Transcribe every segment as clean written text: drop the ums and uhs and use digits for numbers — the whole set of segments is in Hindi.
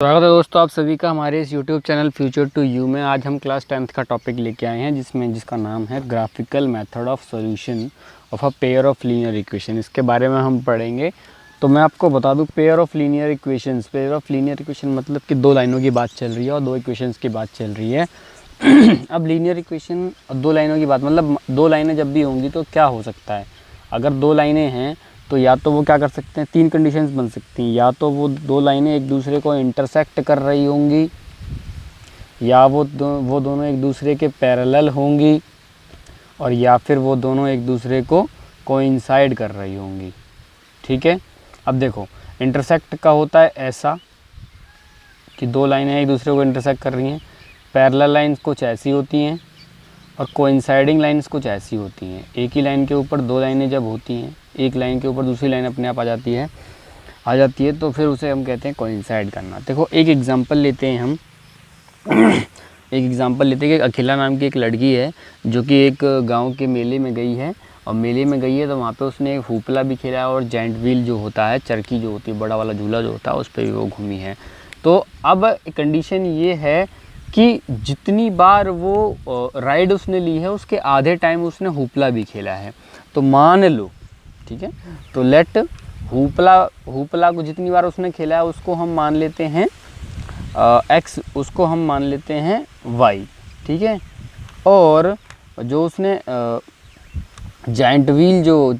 स्वागत है दोस्तों आप सभी का हमारे इस YouTube channel Future To You में। आज हम क्लास 10th का टॉपिक लेके आए हैं जिसका नाम है graphical method of solution of a pair of linear equation. इसके बारे में हम पढ़ेंगे। तो मैं आपको बता दूं, पेयर ऑफ लीनियर इक्वेशन मतलब कि दो लाइनों की बात चल रही है और दो इक्वेशंस की बात चल रही है। अब लीनियर इक्वेशन और दो लाइनों की बात मतलब दो लाइनें जब भी होंगी तो क्या हो सकता है, अगर दो लाइनें हैं तो या तो वो क्या कर सकते हैं, तीन कंडीशंस बन सकती हैं। या तो वो दो लाइनें एक दूसरे को इंटरसेक्ट कर रही होंगी, या वो दोनों एक दूसरे के पैरेलल होंगी, और या फिर वो दोनों एक दूसरे को कोइंसाइड कर रही होंगी। ठीक है, अब देखो इंटरसेक्ट का होता है ऐसा कि दो लाइनें एक दूसरे को इंटरसेक्ट कर रही हैं। पैरेलल लाइन्स कुछ ऐसी होती हैं और कोइंसाइडिंग लाइन्स कुछ ऐसी होती हैं। एक ही लाइन के ऊपर दो लाइनें जब होती हैं, एक लाइन के ऊपर दूसरी लाइन अपने आप आ जाती है तो फिर उसे हम कहते हैं कोइंसाइड करना। देखो एक एग्जांपल लेते हैं हम कि अखिला नाम की एक लड़की है जो कि एक गांव के मेले में गई है, और मेले में गई है तो वहाँ पे उसने एक हुपला भी खेला है और जाइंट व्हील जो होता है, चरखी जो होती है, बड़ा वाला झूला जो होता है, उस पर भी वो घूमी है। तो अब कंडीशन ये है कि जितनी बार वो राइड उसने ली है उसके आधे टाइम उसने हुपला भी खेला है। तो मान लो, ठीक है, तो लेट हुपला को जितनी बार उसने खेला है उसको हम मान लेते हैं x, उसको हम मान लेते हैं y। ठीक है, और जो उसने जाइंट व्हील जो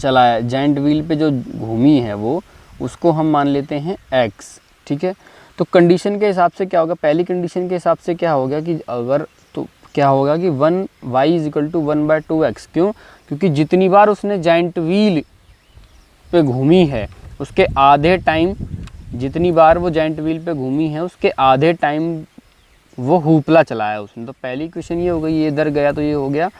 चलाया, जाइंट व्हील पे जो घूमी है वो, उसको हम मान लेते हैं x। ठीक है, तो कंडीशन के हिसाब से क्या होगा, पहली कंडीशन के हिसाब से क्या हो गया कि अगर तो क्या होगा कि 1y is equal to 1/2x। क्यों? क्योंकि जितनी बार उसने जाइंट व्हील पे घूमी है उसके आधे टाइम, जितनी बार वो जाइंट व्हील पे घूमी है उसके आधे टाइम वो हुपला चलाया उसने। तो पहली क्वेश्चन ये हो गई, ये इधर गया तो ये हो गया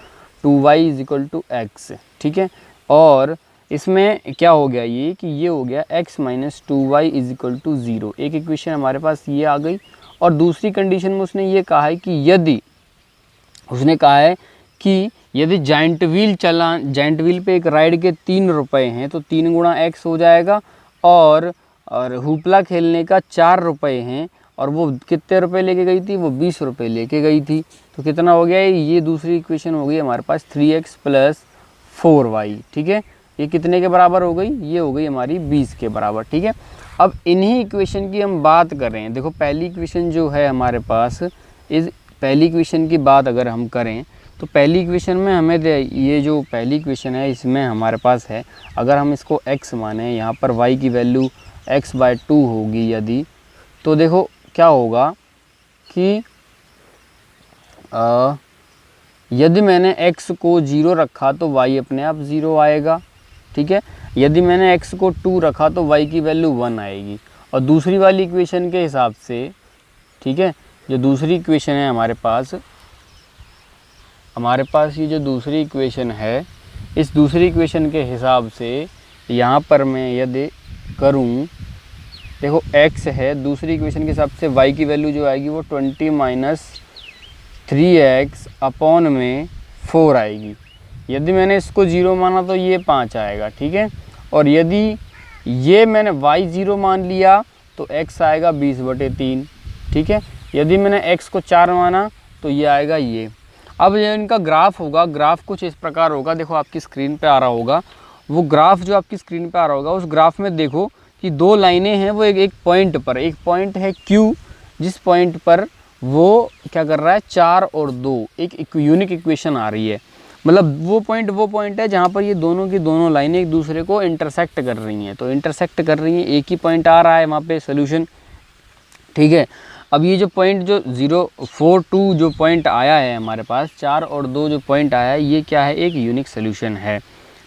2y is equal to x। ठीक है, और इसमें क्या हो गया ये कि ये हो गया x minus 2y is equal to 0। एक इक्वेशन हमारे पास ये आ गई। और दूसरी कंडीशन में उसने ये कहा है कि यदि जाइंट व्हील पे एक राइड के 3 रुपये हैं तो 3 गुणा x हो जाएगा, और हुपला खेलने का 4 रुपये हैं और वो कितने रुपए लेके गई थी, वो 20 रुपये लेके गई थी। तो कितना हो गया ये दूसरी इक्वेशन हो गई हमारे पास 3x प्लस 4y। ठीक है, ये कितने के बराबर हो गई, ये हो गई हमारी 20 के बराबर। ठीक है, अब इन्हीं इक्वेशन की हम बात कर रहे हैं। देखो पहली इक्वेशन जो है हमारे पास, पहली इक्वेशन की बात अगर हम करें तो पहली इक्वेशन में हमें ये जो पहली इक्वेशन है इसमें हमारे पास है, अगर हम इसको x माने, यहाँ पर y की वैल्यू x/2 होगी यदि, तो देखो क्या होगा कि यदि मैंने x को 0 रखा तो y अपने आप 0 आएगा। ठीक है, यदि मैंने x को 2 रखा तो y की वैल्यू 1 आएगी। और दूसरी वाली इक्वेशन के हिसाब से, ठीक है, जो दूसरी इक्वेशन है हमारे पास ये जो दूसरी इक्वेशन है, इस दूसरी इक्वेशन के हिसाब से यहाँ पर मैं यदि करूँ, देखो x है, दूसरी इक्वेशन के हिसाब से y की वैल्यू जो आएगी वो 20 माइनस 3x अपॉन में 4 आएगी। यदि मैंने इसको 0 माना तो ये 5 आएगा। ठीक है, और यदि ये मैंने y 0 मान लिया तो x आएगा 20/3। ठीक है, यदि मैंने x को 4 माना तो ये आएगा ये। अब ये इनका ग्राफ होगा, ग्राफ कुछ इस प्रकार होगा, देखो आपकी स्क्रीन पे आ रहा होगा वो ग्राफ, जो आपकी स्क्रीन पे आ रहा होगा उस ग्राफ में देखो कि दो लाइनें हैं, वो एक पॉइंट पर, एक पॉइंट है Q, जिस पॉइंट पर वो क्या कर रहा है 4 और 2, एक यूनिक इक्वेशन आ रही है। मतलब वो पॉइंट है जहाँ पर ये दोनों की दोनों लाइनें एक दूसरे को इंटरसेक्ट कर रही हैं। तो इंटरसेक्ट कर रही हैं, एक ही पॉइंट आ रहा है वहाँ पे सोल्यूशन। ठीक है, अब ये जो पॉइंट जो 042 जो पॉइंट आया है हमारे पास, 4 और 2 जो पॉइंट आया है, ये क्या है, एक यूनिक सोल्यूशन है।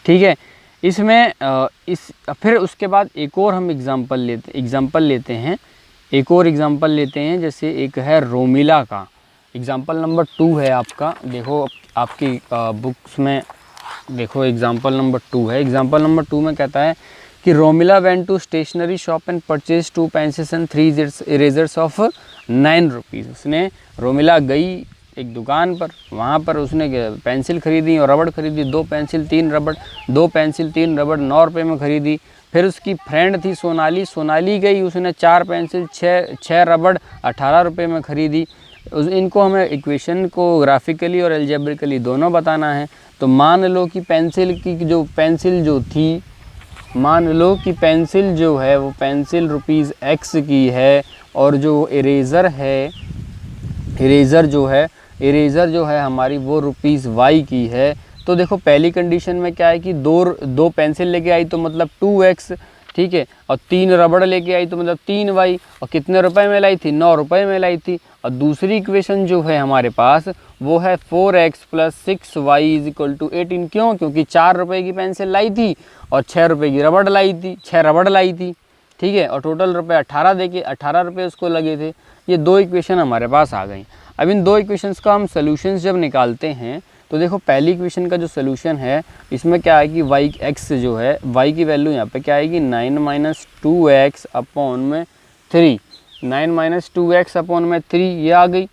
ठीक है, इसमें फिर उसके बाद एक और हम एग्जांपल लेते हैं, जैसे एक है रोमिला का। एग्जांपल नंबर 2 है आपका, देखो आपकी बुक्स में देखो एग्जांपल नंबर 2 है। एग्जांपल नंबर 2 में कहता है कि Romila went to stationery shop and purchase 2 pencils and 3 erasers of 9 rupees. उसने रोमिला गई एक दुकान पर, वहाँ पर उसने पेंसिल खरीदी और रबड़ खरीदी, 2 पेंसिल 3 रबड़ 9 रुपये में खरीदी। फिर उसकी फ्रेंड थी सोनाली, सोनाली गई, उसने 4 पेंसिल 6 रबड़ 18 रुपये में ख़रीदी। इनको हमें इक्वेशन को ग्राफिकली और एल्जेब्रिकली दोनों बताना है। तो मान लो कि पेंसिल जो थी, मान लो कि पेंसिल जो है वो पेंसिल रुपीज़ X की है, और जो इरेज़र जो है हमारी वो रुपीज़ Y की है। तो देखो पहली कंडीशन में क्या है कि दो पेंसिल लेके आई तो मतलब 2x, ठीक है, और 3 रबड़ लेके आई तो मतलब 3y, और कितने रुपए में लाई थी, 9 रुपए में लाई थी। और दूसरी इक्वेशन जो है हमारे पास वो है 4x + 6y = 18। क्यों? क्योंकि 4 रुपए की पेंसिल लाई थी और 6 रुपए की रबड़ लाई थी, 6 रबड़ लाई थी, ठीक है, और टोटल रुपए 18 देके 18 रुपये उसको लगे थे। ये 2 इक्वेशन हमारे पास आ गई। अब इन 2 इक्वेशंस का हम सोल्यूशंस जब निकालते हैं तो देखो पहली इक्वेशन का जो सोल्यूशन है इसमें क्या है कि x जो है, y की वैल्यू यहाँ पे क्या आएगी, 9 - 2x / 3, 9 - 2x / 3 ये आ गई,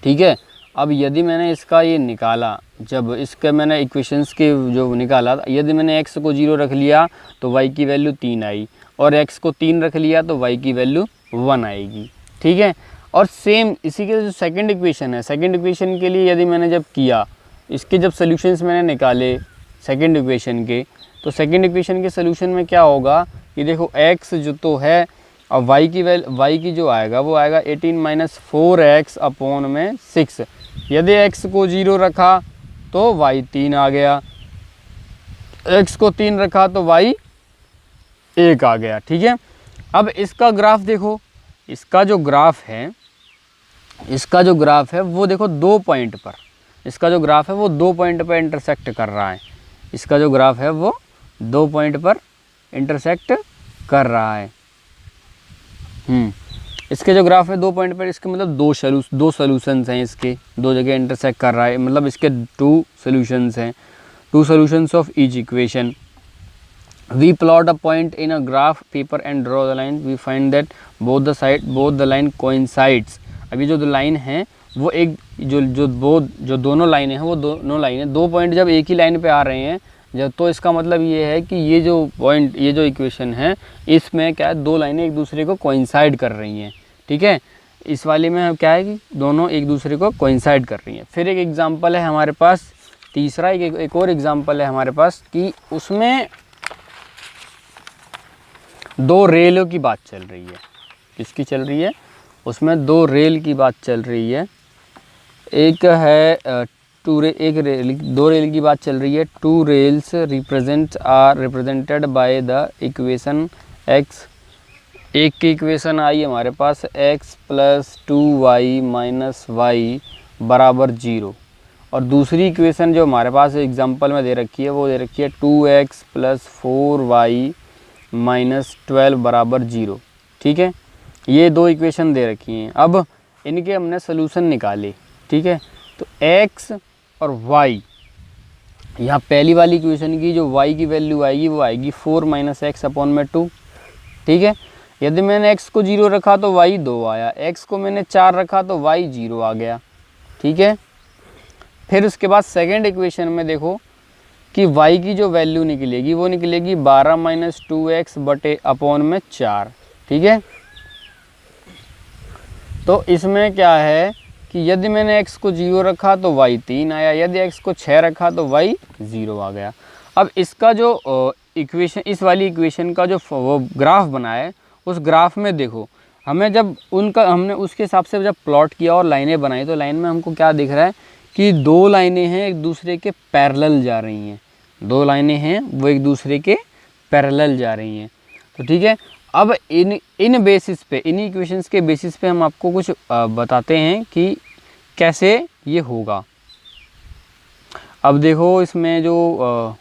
ठीक है। अब यदि मैंने इसका ये निकाला, जब इसके मैंने इक्वेशंस के जो निकाला, यदि मैंने x को 0 रख लिया तो y की वैल्यू 3 आई, और x को 3 रख लिया तो y की वैल्यू 1 आएगी, ठीक है। और सेम इसी के जो सेकंड इक्वेशन है, सेकंड इक्वेशन के लिए यदि मैंने जब किया, इसके जब सॉल्यूशंस मैंने निकाले सेकंड इक्वेशन के, तो सेकंड इक्वेशन के सॉल्यूशन में क्या होगा कि देखो x जो तो है और y की जो आएगा वो आएगा 18 - 4x / 6। यदि x को 0 रखा तो y 3 आ गया, x को 3 रखा तो y 1 आ गया, ठीक है। अब इसका ग्राफ देखो, इसका जो ग्राफ है वो देखो 2 पॉइंट पर, इसका जो ग्राफ है वो 2 पॉइंट पर इंटरसेक्ट कर रहा है, इसका जो ग्राफ है वो 2 पॉइंट पर इंटरसेक्ट कर रहा है। इसके जो ग्राफ है 2 पॉइंट पर, इसके मतलब 2 सॉल्यूशंस हैं, इसके 2 जगह इंटरसेक्ट कर रहा है, मतलब इसके 2 सॉल्यूशंस हैं, 2 solutions of each equation. We plot a point in a graph paper and draw the line. We find that both the line coincides. अभी जो लाइन है वो एक जो दोनों लाइनें हैं वो दोनों लाइनें 2 पॉइंट जब एक ही लाइन पे आ रहे हैं जब, तो इसका मतलब ये है कि ये जो इक्वेशन है इसमें क्या है, 2 लाइनें एक दूसरे को कोइंसाइड कर रही हैं, ठीक है। इस वाले में क्या है कि दोनों एक दूसरे को कोइंसाइड कर रही हैं। फिर एक एग्जाम्पल है हमारे पास, तीसरा एक और एग्जाम्पल है हमारे पास कि उसमें 2 रेलों की बात चल रही है। किसकी चल रही है? उसमें 2 रेल की बात चल रही है। एक है 2 रेल की बात चल रही है। 2 rails represented by the equation x। एक की इक्वेशन आई हमारे पास x + 2y - y = 0, और दूसरी इक्वेशन जो हमारे पास एग्जांपल में दे रखी है वो दे रखी है 2x + 4y - 12 = 0, ठीक है। ये 2 इक्वेशन दे रखी हैं। अब इनके हमने सोल्यूशन निकाले, ठीक है। तो x और y, यहाँ पहली वाली इक्वेशन की जो y की वैल्यू आएगी वो आएगी 4 - x / 2, ठीक है। यदि मैंने x को 0 रखा तो y 2 आया, x को मैंने 4 रखा तो y 0 आ गया, ठीक है। फिर उसके बाद सेकेंड इक्वेशन में देखो कि y की जो वैल्यू निकलेगी वो निकलेगी 12 - 2x / 4, ठीक है। तो इसमें क्या है कि यदि मैंने x को 0 रखा तो y 3 आया, यदि x को 6 रखा तो y 0 आ गया। अब इसका जो इक्वेशन, इस वाली इक्वेशन का जो वो ग्राफ बना है, उस ग्राफ में देखो हमने उसके हिसाब से जब प्लॉट किया और लाइनें बनाई तो लाइन में हमको क्या दिख रहा है कि 2 लाइनें हैं एक दूसरे के पैरेलल जा रही हैं, 2 लाइनें हैं वो एक दूसरे के पैरेलल जा रही हैं। तो ठीक है, अब इन बेसिस पे, इन इक्वेशंस के बेसिस पे हम आपको कुछ बताते हैं कि कैसे ये होगा। अब देखो इसमें जो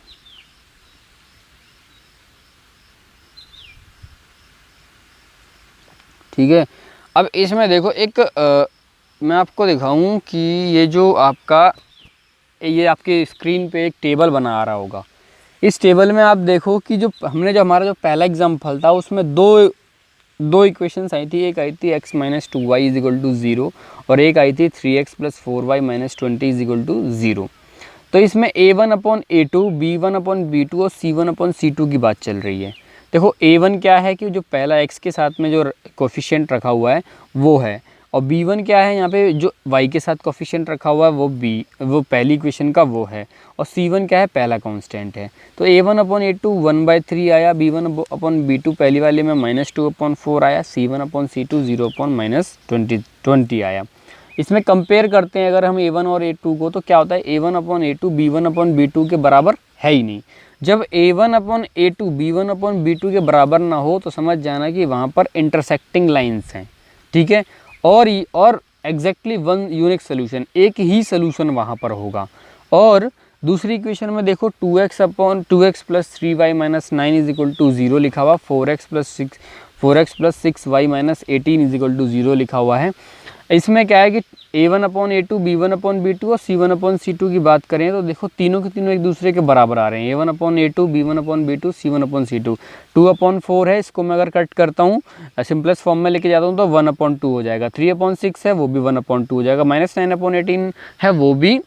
ठीक है, अब इसमें देखो एक मैं आपको दिखाऊं कि ये जो ये आपके स्क्रीन पे एक टेबल बना आ रहा होगा। इस टेबल में आप देखो कि हमारा जो पहला एग्जाम्पल था उसमें दो इक्वेशंस आई थी। एक आई थी x - 2y = 0 और एक आई थी 3x + 4y - 20 = 0। तो इसमें A1/A2, B1/B2 और C1/C2 की बात चल रही है। देखो A1 क्या है कि जो पहला x के साथ में जो कोफिशिएंट रखा हुआ है वो है, और B1 क्या है यहाँ पे जो y के साथ कोफिशिएंट रखा हुआ है वो पहली इक्वेशन का वो है, और C1 क्या है पहला कांस्टेंट है। तो A1/A2 1/3 आया, B1/B2 पहली वाले में -2/4 आया, C1/C2 0/-20 आया। इसमें कंपेयर करते हैं अगर हम A1 और A2 को, तो क्या होता है A1/A2 B1/B2 के बराबर है ही नहीं। जब A1/A2 B1/B2 के बराबर ना हो तो समझ जाना कि वहाँ पर इंटरसेक्टिंग लाइंस हैं, ठीक है। और एग्जैक्टली वन यूनिक सोल्यूशन, एक ही सोल्यूशन वहाँ पर होगा। और दूसरी इक्वेशन में देखो 2x + 3y - 9 = 0 लिखा हुआ, 4x + 6y - 18 = 0 लिखा हुआ है। इसमें क्या है कि A1/A2 B1/B2 और C1/C2 की बात करें तो देखो तीनों के तीनों एक दूसरे के बराबर आ रहे हैं। A1/A2 B1/B2 C1/C2 2/4 है, इसको मैं अगर कट करता हूँ सिंपलेस्ट फॉर्म में लेके जाता हूँ तो 1/2 हो जाएगा। 3/6 है वो भी 1/2 हो जाएगा, -9/18 है वो भी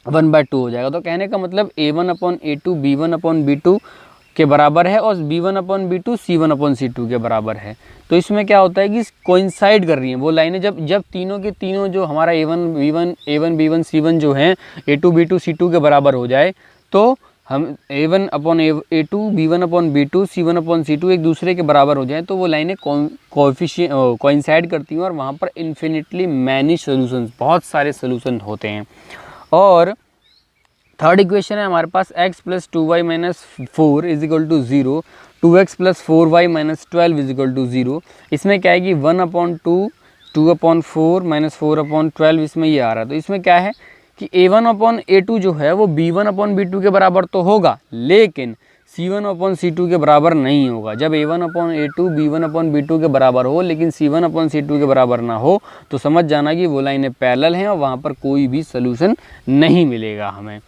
1/2 हो जाएगा। तो कहने का मतलब A1/A2 B1/B2 के बराबर है और B1/B2 C1/C2 के बराबर है। तो इसमें क्या होता है कि कोइंसाइड कर रही हैं वो लाइनें, जब तीनों के तीनों जो हमारा A1 B1 C1 जो हैं A2 B2 C2 के बराबर हो जाए तो हम A1/A2 B1/B2 C1/C2 एक दूसरे के बराबर हो जाए तो वो लाइनें कोइंसाइड करती हैं और वहाँ पर इन्फिनिटली मैनी सोल्यूशंस, बहुत सारे सोल्यूशन होते हैं। और थर्ड इक्वेशन है हमारे पास x + 2y - 4 = 0, 2x + 4y - 12 = 0। इसमें क्या है कि 1/2 2/4 - 4/12 इसमें ये आ रहा है। तो इसमें क्या है कि A1/A2 जो है वो B1/B2 के बराबर तो होगा लेकिन C1/C2 के बराबर नहीं होगा। जब A1/A2 B1/B2 के बराबर हो लेकिन C1/C2 के बराबर ना हो तो समझ जाना कि वो लाइनें पैरेलल हैं और वहाँ पर कोई भी सोल्यूशन नहीं मिलेगा हमें।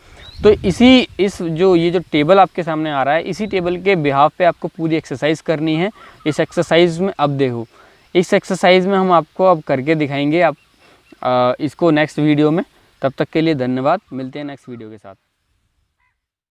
तो ये जो टेबल आपके सामने आ रहा है, इसी टेबल के बिहाफ पे आपको पूरी एक्सरसाइज करनी है। इस एक्सरसाइज में अब देखो, इस एक्सरसाइज में हम आपको अब करके दिखाएंगे इसको नेक्स्ट वीडियो में। तब तक के लिए धन्यवाद, मिलते हैं नेक्स्ट वीडियो के साथ।